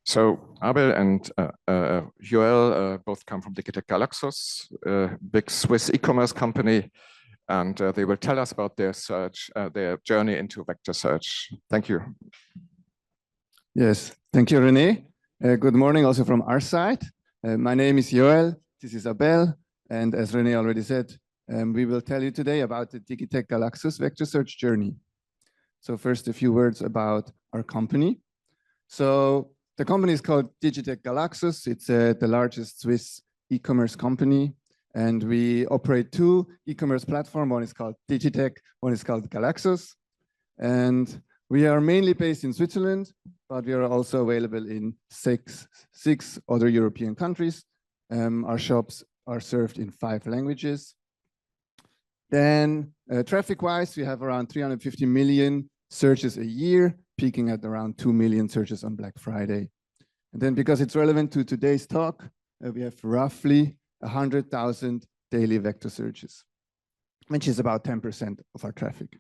So Abel and Joel both come from Digitec Galaxus, a big Swiss e-commerce company, and they will tell us about their search, their journey into vector search. Thank you. Yes, thank you, René. Good morning also from our side. My name is Joel, this is Abel, and as René already said, we will tell you today about the Digitec Galaxus vector search journey. So first, a few words about our company. So the company is called Digitec Galaxus. It's the largest Swiss e-commerce company, and we operate two e-commerce platforms. One is called Digitec, one is called Galaxus. And we are mainly based in Switzerland, but we are also available in six other European countries. Our shops are served in 5 languages. Then traffic-wise, we have around 350 million searches a year, peaking at around 2 million searches on Black Friday. And then because it's relevant to today's talk, we have roughly 100,000 daily vector searches, which is about 10% of our traffic.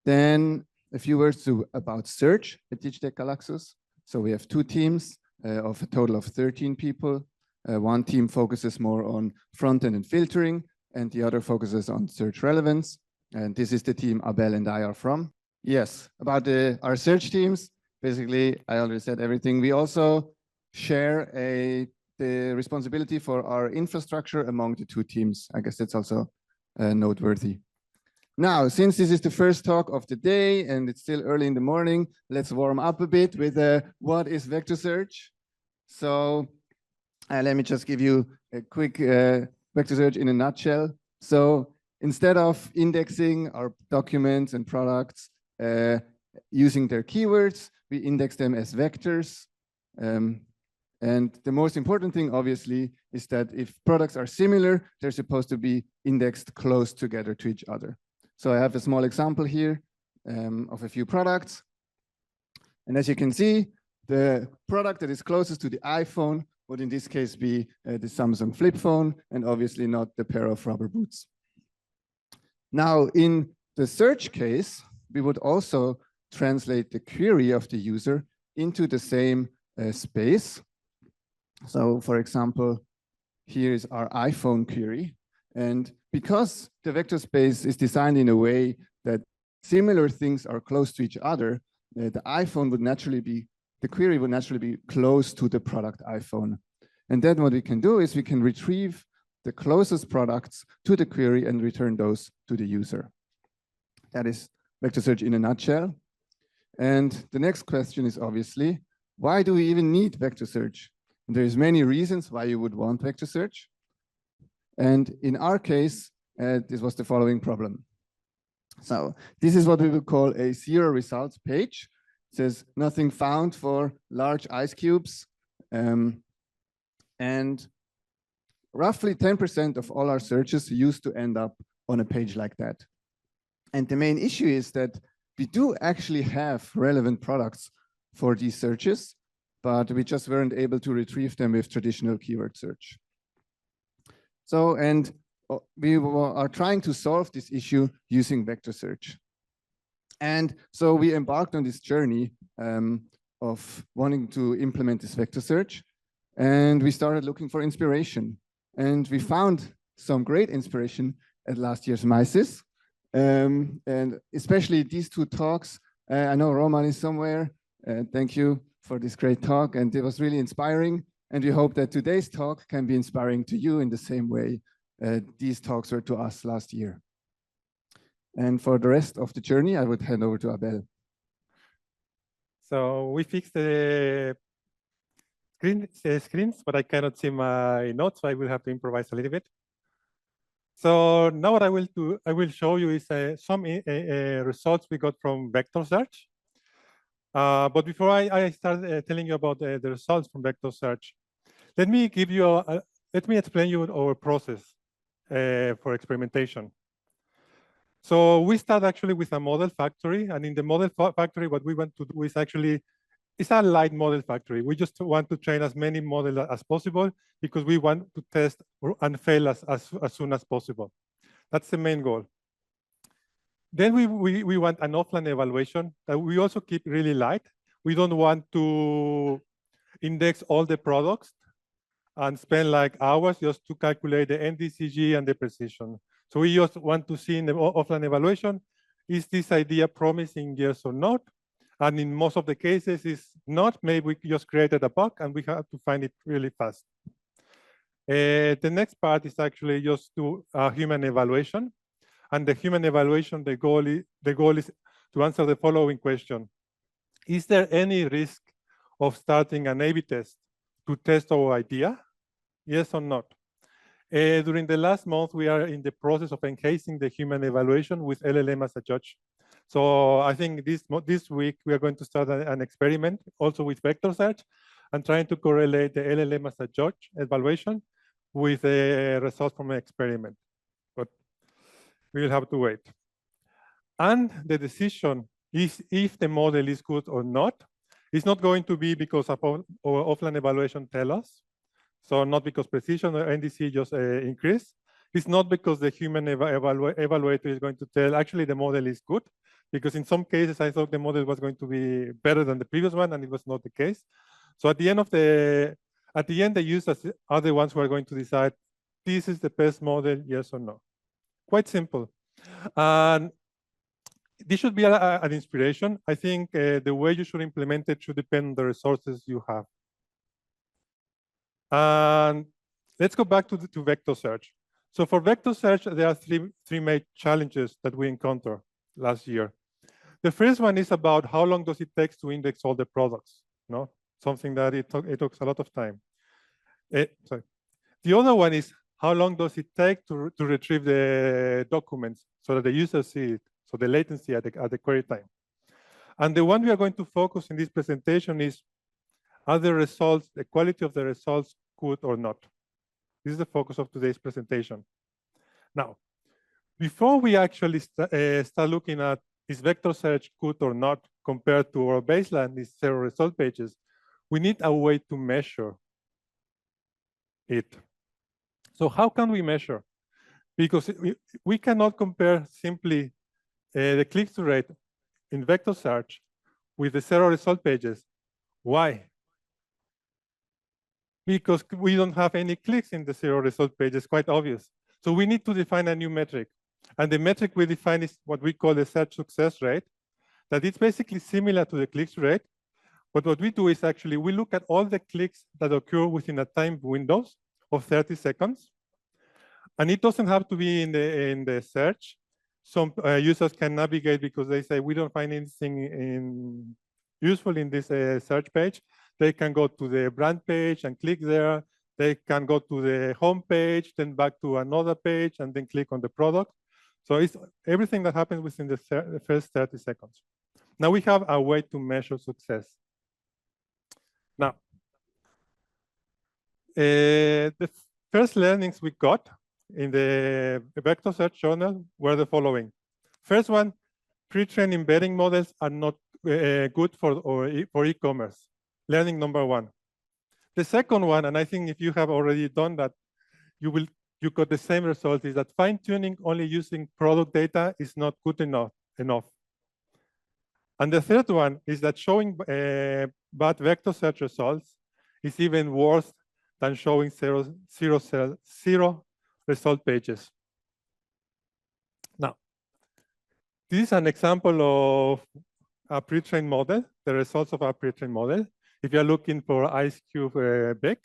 Then a few words about search at Digitec Galaxus. So we have 2 teams of a total of 13 people. One team focuses more on front-end and filtering, and the other focuses on search relevance. And this is the team Abel and I are from. Yes, about our search teams, basically, I already said everything. We also share the responsibility for our infrastructure among the 2 teams. I guess that's also noteworthy. Now, since this is the first talk of the day and it's still early in the morning, let's warm up a bit with what is vector search. So let me just give you a quick vector search in a nutshell. So instead of indexing our documents and products using their keywords, we index them as vectors. And the most important thing, obviously, is that if products are similar, they're supposed to be indexed close together to each other. So I have a small example here of a few products. And as you can see, the product that is closest to the iPhone would in this case be the Samsung flip phone, and obviously not the pair of rubber boots. Now, in the search case, we would also translate the query of the user into the same space. So for example, here is our iPhone query. And because the vector space is designed in a way that similar things are close to each other, the iPhone would naturally be, the query would naturally be close to the product iPhone. And then what we can do is we can retrieve the closest products to the query and return those to the user. That is vector search in a nutshell. And the next question is obviously, why do we even need vector search? And there's many reasons why you would want vector search. And in our case, this was the following problem. So this is what we would call a 0 results page. It says nothing found for large ice cubes. And roughly 10% of all our searches used to end up on a page like that. And the main issue is that we do actually have relevant products for these searches, but we just weren't able to retrieve them with traditional keyword search. So, and we are trying to solve this issue using vector search. And so we embarked on this journey of wanting to implement this vector search. And we started looking for inspiration. And we found some great inspiration at last year's MICES. And especially these 2 talks. I know Roman is somewhere. Thank you for this great talk. And it was really inspiring. And we hope that today's talk can be inspiring to you in the same way these talks were to us last year. And for the rest of the journey, I would hand over to Abel. So we fixed the screens, but I cannot see my notes, so I will have to improvise a little bit. So now what I will do, I will show you is some results we got from vector search. But before I start telling you about the results from vector search, let me give you let me explain you our process for experimentation. So we start actually with a model factory, and in the model factory, what we want to do is actually, it's a light model factory. We just want to train as many models as possible because we want to test and fail as soon as possible. That's the main goal. Then we want an offline evaluation that we also keep really light. We don't want to index all the products and spend like hours just to calculate the NDCG and the precision. So we just want to see in the offline evaluation, is this idea promising, yes or not? And in most of the cases, it's not. Maybe we just created a bug and we have to find it really fast. The next part is actually just do a human evaluation. And the human evaluation, the goal is to answer the following question. Is there any risk of starting an A/B test to test our idea? Yes or not? During the last month, we are in the process of enhancing the human evaluation with LLM as a judge. So I think this week, we are going to start an experiment also with vector search and trying to correlate the LLM as a judge evaluation with the results from an experiment. But we will have to wait. And the decision is if the model is good or not. It's not going to be because of our offline evaluation tell us. So not because precision or NDC just increase. It's not because the human evaluator is going to tell, actually the model is good. Because in some cases, I thought the model was going to be better than the previous one, and it was not the case. So at the end, the users are the ones who are going to decide, this is the best model, yes or no. Quite simple. And this should be an inspiration. I think the way you should implement it should depend on the resources you have. And let's go back to vector search. So for vector search, there are three main challenges that we encountered last year. The first one is about how long does it take to index all the products? No, something that it takes a lot of time. Sorry. The other one is how long does it take to retrieve the documents so that the user see it? So the latency at the query time. And the one we are going to focus in this presentation is, are the results, the quality of the results good or not? This is the focus of today's presentation. Now, before we actually start looking at is vector search good or not compared to our baseline, these 0 result pages, we need a way to measure it. So how can we measure? Because we cannot compare simply the click-through rate in vector search with the 0 result pages. Why? Because we don't have any clicks in the 0 result pages, quite obvious. So we need to define a new metric. And the metric we define is what we call the search success rate, that it's basically similar to the click-through rate. But what we do is actually, we look at all the clicks that occur within a time windows of 30 seconds. And it doesn't have to be in the search. Some users can navigate because they say, we don't find anything useful in this search page. They can go to the brand page and click there. They can go to the home page, then back to another page, and then click on the product. So it's everything that happens within the first 30 seconds. Now we have a way to measure success. Now, the first learnings we got in the vector search journal were the following. First one, pre-trained embedding models are not good for e-commerce. Learning number one. The second one, and I think if you have already done that, you got the same result, is that fine-tuning only using product data is not good enough. And the third one is that showing bad vector search results is even worse than showing zero result pages. Now, this is an example of a pre-trained model, the results of a pre-trained model. If you're looking for ice cube big,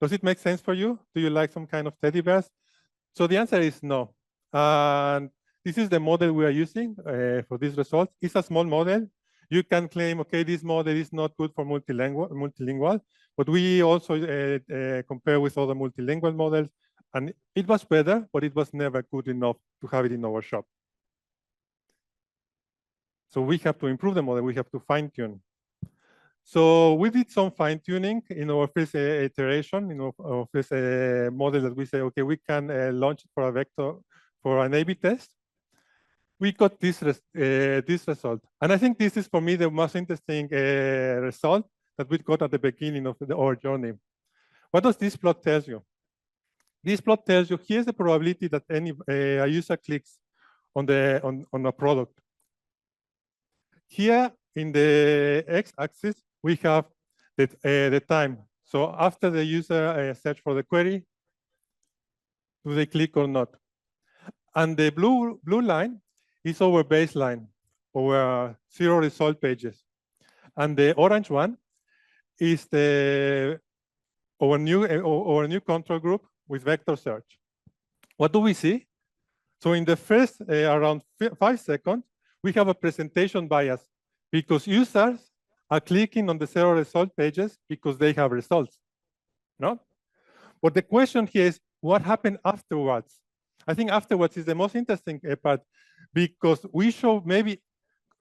does it make sense for you? Do you like some kind of teddy bears? So the answer is no. And this is the model we are using for this result. It's a small model. You can claim, okay, this model is not good for multilingual, but we also compare with other multilingual models, and it was better, but it was never good iteugh to have it in our shop. So we have to improve the model. We have to fine tune. So we did some fine tuning in our first iteration, in our first model that we say, okay, we can launch it for a vector, for an A/B test. We got this result. And I think this is, for me, the most interesting result that we got at the beginning of our journey. What does this plot tell you? This plot tells you, here's the probability that a user clicks on a product. Here in the x-axis, we have the time. So after the user search for the query, do they click or not? And the blue line is our baseline, our zero result pages. And the orange one is our new control group with vector search. What do we see? So in the first around 5 seconds, we have a presentation bias because users are clicking on the zero result pages because they have results, no? But the question here is, what happened afterwards? I think afterwards is the most interesting part because we show maybe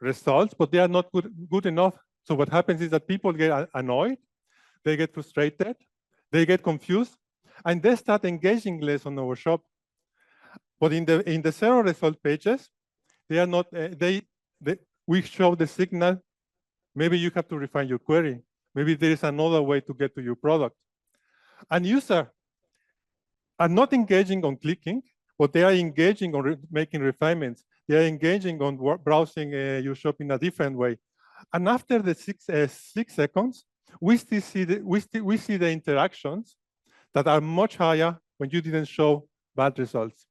results, but they are not good enough. So what happens is that people get annoyed, they get frustrated, they get confused, and they start engaging less on our shop. But in the zero result pages, they are not. We show the signal. Maybe you have to refine your query. Maybe there is another way to get to your product. And users are not engaging on clicking, but they are engaging on making refinements. They are engaging on browsing your shop in a different way. And after the 6 seconds, we still see the interactions that are much higher when you didn't show bad results.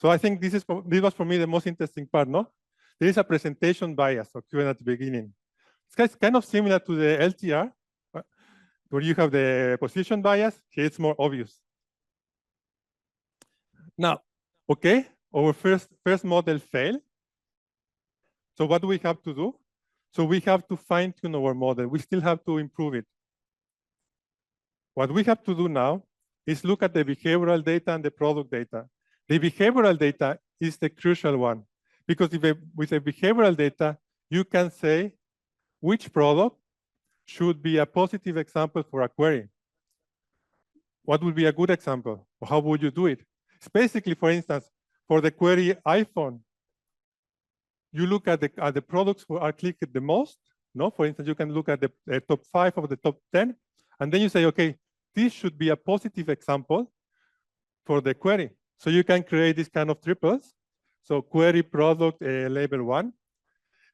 So I think this was for me the most interesting part, no? There is a presentation bias occurring at the beginning. It's kind of similar to the LTR, where you have the position bias. Here it's more obvious. Now, okay, our first model failed. So what do we have to do? So we have to fine-tune our model. We still have to improve it. What we have to do now is look at the behavioral data and the product data. The behavioral data is the crucial one, because with the behavioral data, you can say which product should be a positive example for a query. What would be a good example? Or how would you do it? It's basically, for instance, for the query iPhone, you look at the products who are clicked the most. No, for instance, you can look at the top 5 of the top 10, and then you say, okay, this should be a positive example for the query. So you can create this kind of triples. So query product label 1,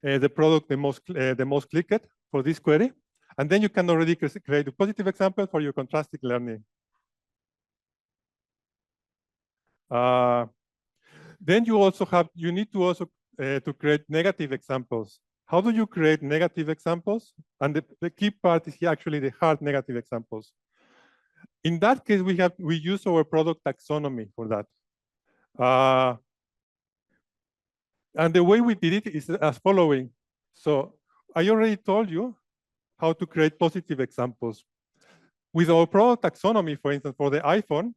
the product the most clicked for this query, and then you can already create a positive example for your contrastive learning. Then you need to also to create negative examples. How do you create negative examples? And the key part is here actually the hard negative examples. In that case, we use our product taxonomy for that. And the way we did it is as following. So I already told you how to create positive examples. With our product taxonomy, for instance, for the iPhone,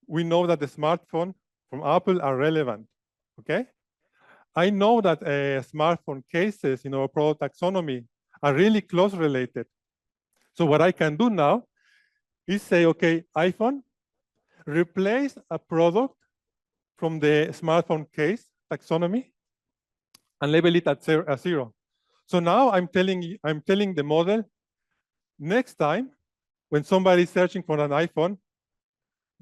we know that the smartphone from Apple are relevant, okay? I know that smartphone cases in our product taxonomy are really close related. So what I can do now is say, okay, iPhone, replace a product from the smartphone case taxonomy and label it at 0. So now I'm telling the model, next time when somebody is searching for an iPhone,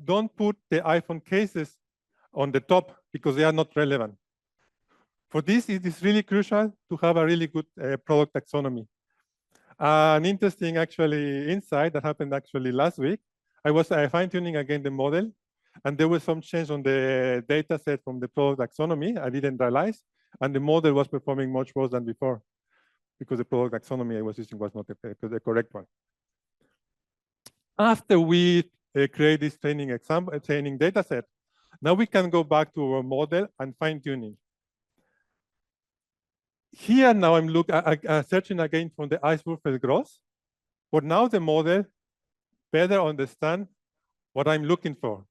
don't put the iPhone cases on the top because they are not relevant. For this, it is really crucial to have a really good product taxonomy. An interesting actually insight that happened actually last week, I was fine-tuning again the model, and there was some change on the data set from the product taxonomy. I didn't realize, and the model was performing much worse than before because the product taxonomy I was using was not the correct one. After we create this training data set, now we can go back to our model and fine-tuning. Here now I'm searching again from the Eiswürfel gross, but now the model better understand what I'm looking for.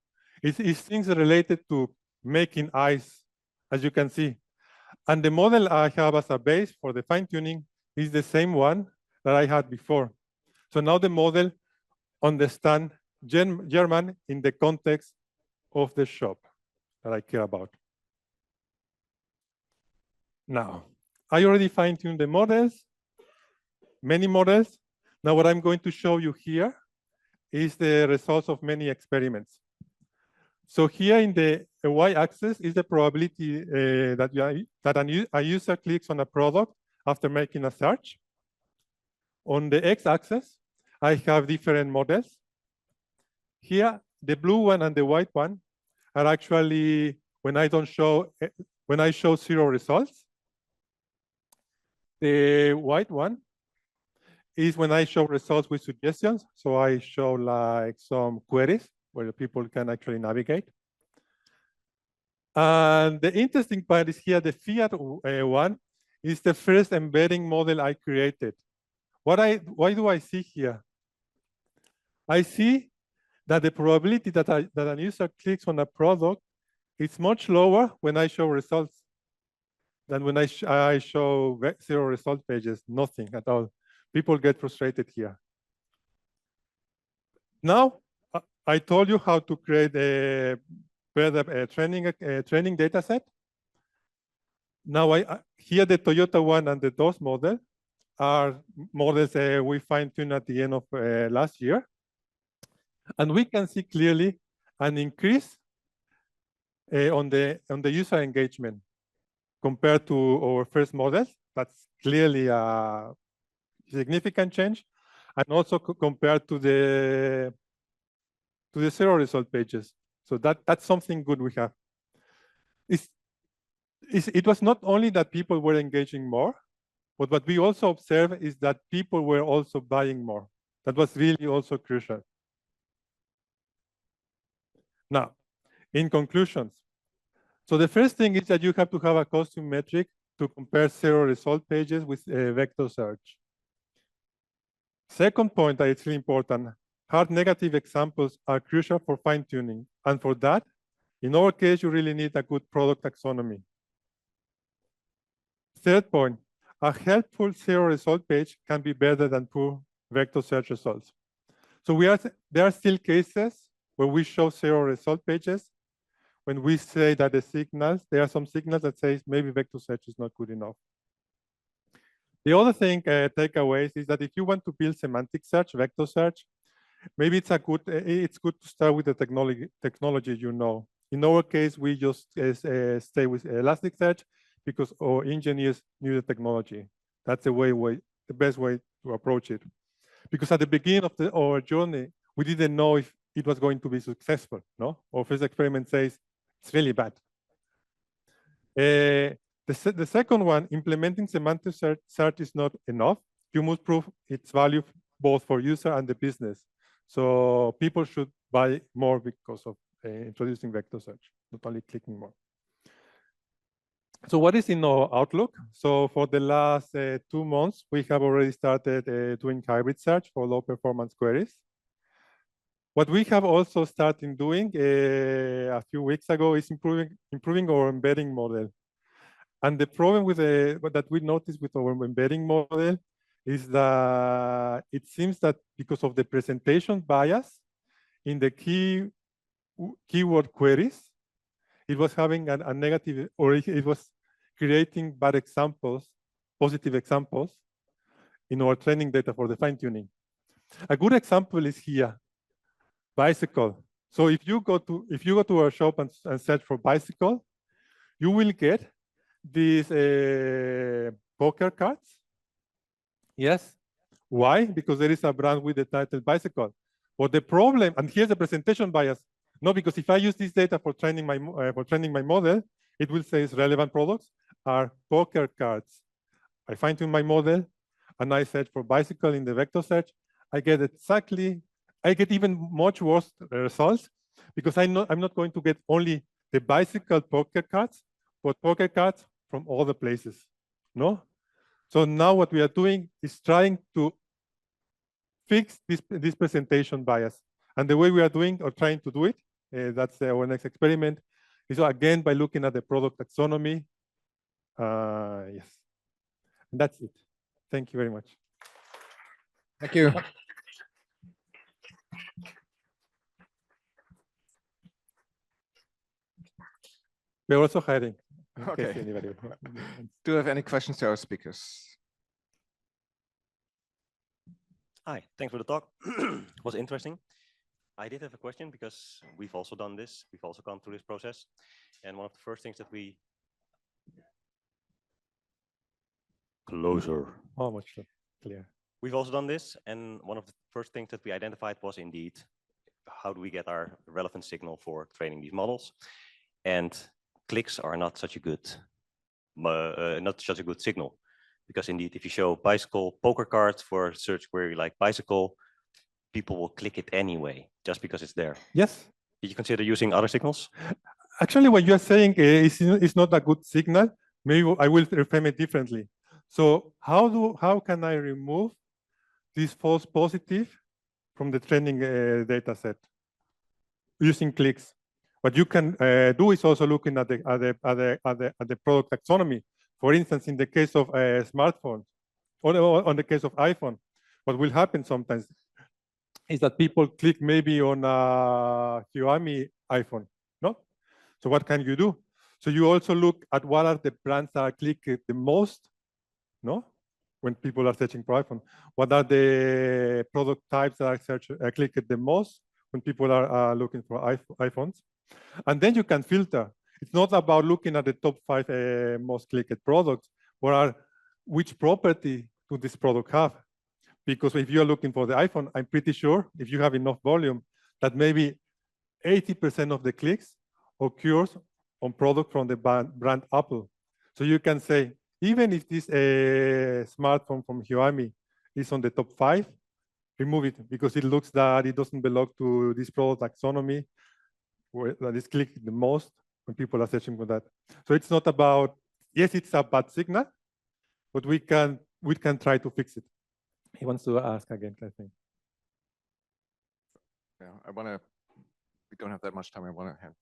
It's things related to making ice, as you can see. And the model I have as a base for the fine-tuning is the same one that I had before. So now the model understands German in the context of the shop that I care about. Now, I already fine-tuned the models, many models. Now what I'm going to show you here is the results of many experiments. So here in the y-axis is the probability that a user clicks on a product after making a search. On the x-axis I have different models. Here, the blue one and the white one are actually when I show 0 results. The white one is when I show results with suggestions. So I show like some queries where the people can actually navigate. And the interesting part is here, the Fiat one is the first embedding model I created. Why do I see here? I see that the probability that a user clicks on a product is much lower when I show results than when I show 0 result pages, nothing at all. People get frustrated here. Now, I told you how to create a better training data set. Now, here the Toyota one and the DOS model are models we fine-tuned at the end of last year. And we can see clearly an increase on the user engagement compared to our first models. That's clearly a significant change, and also compared to the 0 result pages. So that's something good we have. It was not only that people were engaging more, but what we also observed is that people were also buying more. That was really also crucial. Now, in conclusions, so the first thing is that you have to have a custom metric to compare 0 result pages with vector search. Second point that is really important, hard negative examples are crucial for fine-tuning. And for that, in our case, you really need a good product taxonomy. Third point, a helpful 0 result page can be better than poor vector search results. So there are still cases where we show 0 result pages when we say that there are some signals that say maybe vector search is not good enough. The other thing, takeaways, is that if you want to build semantic search, vector search, maybe it's good to start with the technology you know. In our case, we just stay with Elasticsearch because our engineers knew the technology. That's the best way to approach it. Because at the beginning of our journey, we didn't know if it was going to be successful. No, our first experiment says it's really bad. The second one, implementing semantic search is not enough. You must prove its value both for user and the business. So people should buy more because of introducing vector search, not only clicking more. So what is in our outlook? So for the last 2 months, we have already started doing hybrid search for low performance queries. What we have also started doing a few weeks ago is improving our embedding model. And the problem with that we noticed with our embedding model is that it seems that because of the presentation bias in the keyword queries, it was having a negative, or it was creating bad examples, positive examples in our training data for the fine-tuning. A good example is here, bicycle. So if you go to our shop and search for bicycle, you will get these poker cards. Yes. Why? Because there is a brand with the title bicycle. But the problem, and here's the presentation bias. No, because if I use this data for training my model, it will say relevant products are poker cards. I fine-tune my model, and I search for bicycle in the vector search. I get even much worse results because I'm not going to get only the bicycle poker cards, but poker cards from all the places. No. So now what we are doing is trying to fix this presentation bias. And the way we are doing or trying to do it, that's our next experiment, is again by looking at the product taxonomy. Yes, and that's it. Thank you very much. Thank you. We're also hiring. Okay. Do you have any questions to our speakers? Hi, thanks for the talk. It was interesting. I did have a question because we've also done this. We've also gone through this process. And one of the first things that we... Closer. Oh, much clear. We've also done this, and one of the first things that we identified was indeed, how do we get our relevant signal for training these models? And clicks are not such a good signal, because indeed, if you show bicycle poker cards for a search query like bicycle, people will click it anyway just because it's there. Yes. Did you consider using other signals? Actually, what you are saying is not a good signal. Maybe I will reframe it differently. So how can I remove this false positive from the training data set using clicks? What you can do is also looking at the product taxonomy. For instance, in the case of smartphones, or on the case of iPhone, what will happen sometimes is that people click maybe on a Xiaomi iPhone, no? So what can you do? So you also look at what are the brands that are clicked the most, no? When people are searching for iPhone, what are the product types that are clicked the most when people are looking for iPhones? And then you can filter. It's not about looking at the top 5 most clicked products, but which property do this product have? Because if you're looking for the iPhone, I'm pretty sure if you have enough volume that maybe 80% of the clicks occurs on product from the brand Apple. So you can say, even if this smartphone from Xiaomi is on the top 5, remove it because it looks that it doesn't belong to this product taxonomy where that is clicked the most when people are searching for that. So it's not about, yes, it's a bad signal, but we can try to fix it. He wants to ask again, I think. Yeah, we don't have that much time. I want to hand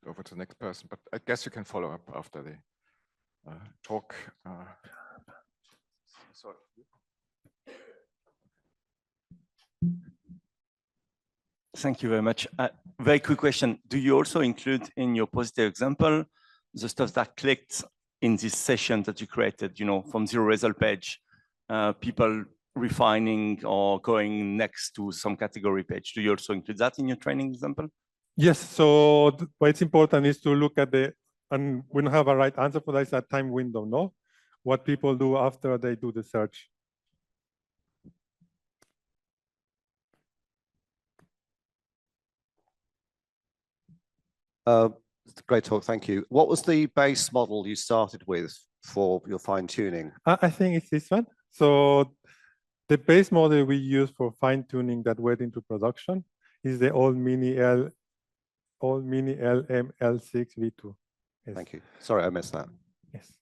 over to the next person, but I guess you can follow up after the talk. Sorry. Thank you very much. Very quick question. Do you also include in your positive example the stuff that clicked in this session that you created, you know, from zero result page, people refining or going next to some category page? Do you also include that in your training example? Yes. So what's important is to look at and we don't have a right answer for that, is a time window, no? What people do after they do the search. Great talk, thank you. What was the base model you started with for your fine tuning? I think it's this one. So the base model we use for fine tuning that went into production is the old mini LM-L6 V2. Yes. Thank you. Sorry, I missed that. Yes.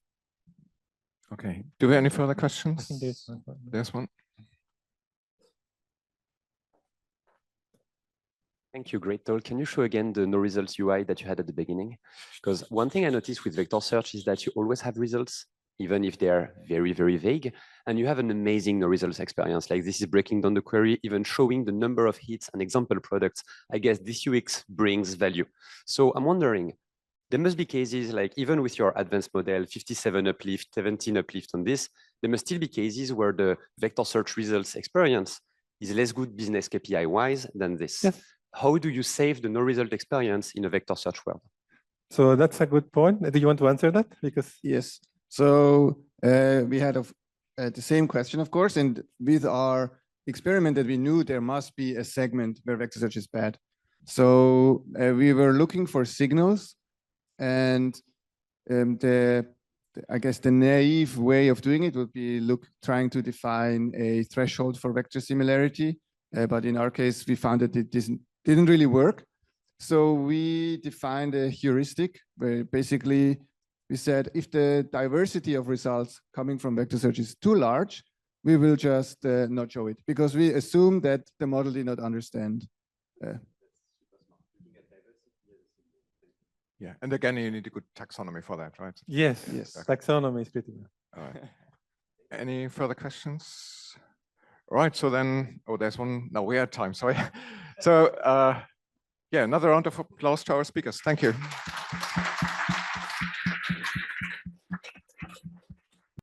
Okay. Do we have any further questions? I think there's one. There's one. Thank you, great talk. Can you show again the no results UI that you had at the beginning? Because one thing I noticed with vector search is that you always have results, even if they are very, very vague. And you have an amazing no results experience. Like this is breaking down the query, even showing the number of hits and example products. I guess this UX brings value. So I'm wondering, there must be cases like even with your advanced model, 57 uplift, 17 uplift on this, there must still be cases where the vector search results experience is less good business KPI wise than this. Yes. How do you save the no result experience in a vector search world? So that's a good point. Do you want to answer that? Because yes. So we had the same question, of course, and with our experiment that we knew there must be a segment where vector search is bad. So we were looking for signals, and I guess the naive way of doing it would be trying to define a threshold for vector similarity. But in our case, we found that it didn't really work. So we defined a heuristic where basically we said if the diversity of results coming from vector search is too large, we will just not show it because we assume that the model did not understand. Yeah, and again, you need a good taxonomy for that, right? yes, Yes. taxonomy is pretty good. All right. Any further questions? All right, so then, oh, there's one. No, we had time, sorry. So, yeah, another round of applause to our speakers. Thank you.